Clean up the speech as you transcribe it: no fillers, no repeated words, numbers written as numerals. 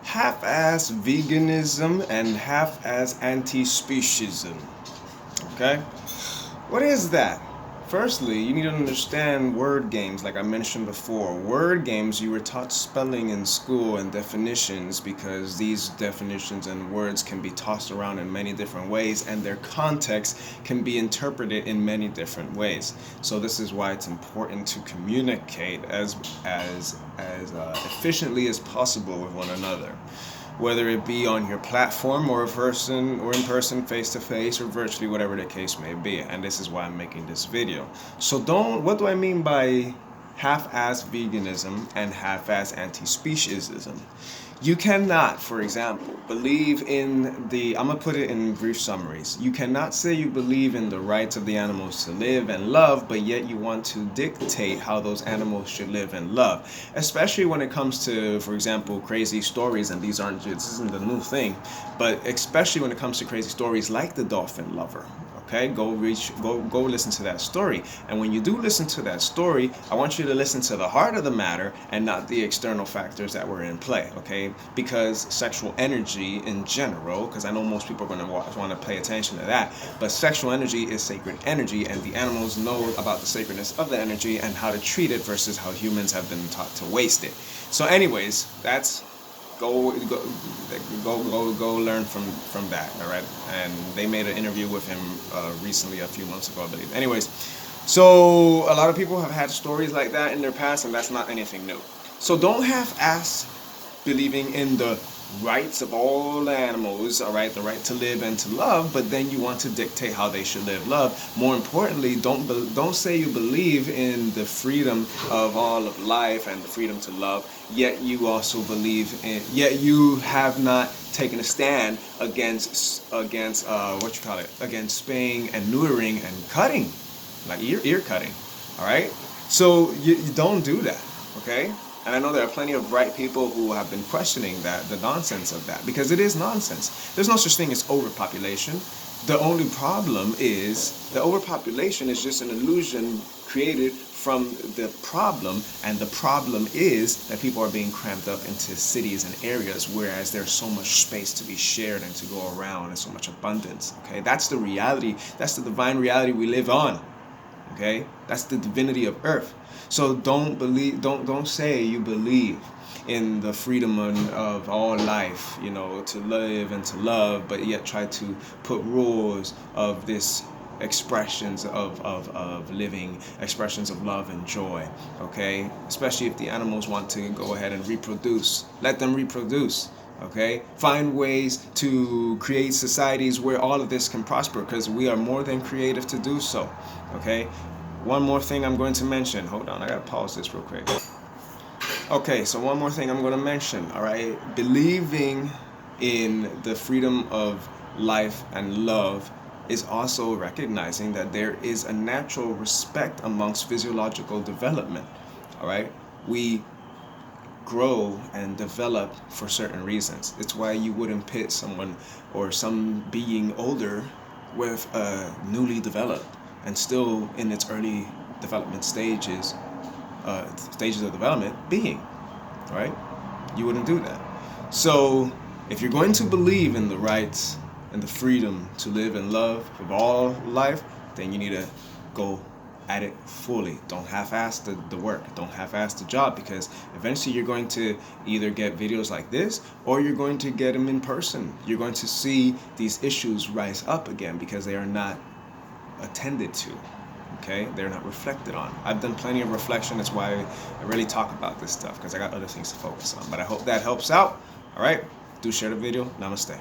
half-ass veganism and half-ass anti-speciesism. Okay? What is that? Firstly, you need to understand word games, like I mentioned before. Word games, you were taught spelling in school and definitions because these definitions and words can be tossed around in many different ways and their context can be interpreted in many different ways. So this is why it's important to communicate as efficiently as possible with one another, whether it be on your platform or in person, face to face, or virtually, whatever the case may be. And this is why I'm making this video. So what do I mean by half-ass veganism and half-ass anti-speciesism? You cannot, for example, believe in I'm gonna put it in brief summaries. You cannot say you believe in the rights of the animals to live and love, but yet you want to dictate how those animals should live and love. Especially when it comes to, for example, crazy stories, and this isn't the new thing, but especially when it comes to crazy stories like the dolphin lover. Okay, go listen to that story. And when you do listen to that story, I want you to listen to the heart of the matter and not the external factors that were in play, okay? Because sexual energy in general, because I know most people are going to want to pay attention to that, but sexual energy is sacred energy, and the animals know about the sacredness of the energy and how to treat it versus how humans have been taught to waste it. So anyways, that's Go learn from that, all right? And they made an interview with him recently, a few months ago, I believe. Anyways, so a lot of people have had stories like that in their past, and that's not anything new. So don't half-ass believing in the rights of all animals, all right, the right to live and to love, but then you want to dictate how they should live, love. More importantly, don't say you believe in the freedom of all of life and the freedom to love, yet you also yet you have not taken a stand against against spaying and neutering and cutting, like ear cutting, all right? So you don't do that, okay? And I know there are plenty of bright people who have been questioning the nonsense of that, because it is nonsense. There's no such thing as overpopulation. The only problem is the overpopulation is just an illusion created from the problem, and the problem is that people are being cramped up into cities and areas, whereas there's so much space to be shared and to go around and so much abundance, okay? That's the reality. That's the divine reality we live on. Okay, that's the divinity of Earth. So don't say you believe in the freedom of all life, you know, to live and to love, but yet try to put rules of this expressions of living, expressions of love and joy, okay? Especially if the animals want to go ahead and reproduce, let them reproduce. Okay, find ways to create societies where all of this can prosper, because we are more than creative to do so. Okay, one more thing I'm going to mention. Hold on, I gotta pause this real quick. Okay, so one more thing I'm going to mention. All right, believing in the freedom of life and love is also recognizing that there is a natural respect amongst physiological development. All right, we grow and develop for certain reasons. It's why you wouldn't pit someone or some being older with a newly developed and still in its early development stages of development being, right? You wouldn't do that. So if you're going to believe in the rights and the freedom to live and love of all life, then you need to go at it fully. Don't half-ass the work. Don't half-ass the job, because eventually you're going to either get videos like this or you're going to get them in person. You're going to see these issues rise up again because they are not attended to. Okay, they're not reflected on. I've done plenty of reflection. That's why I really talk about this stuff, because I got other things to focus on. But I hope that helps out. All right, do share the video. Namaste.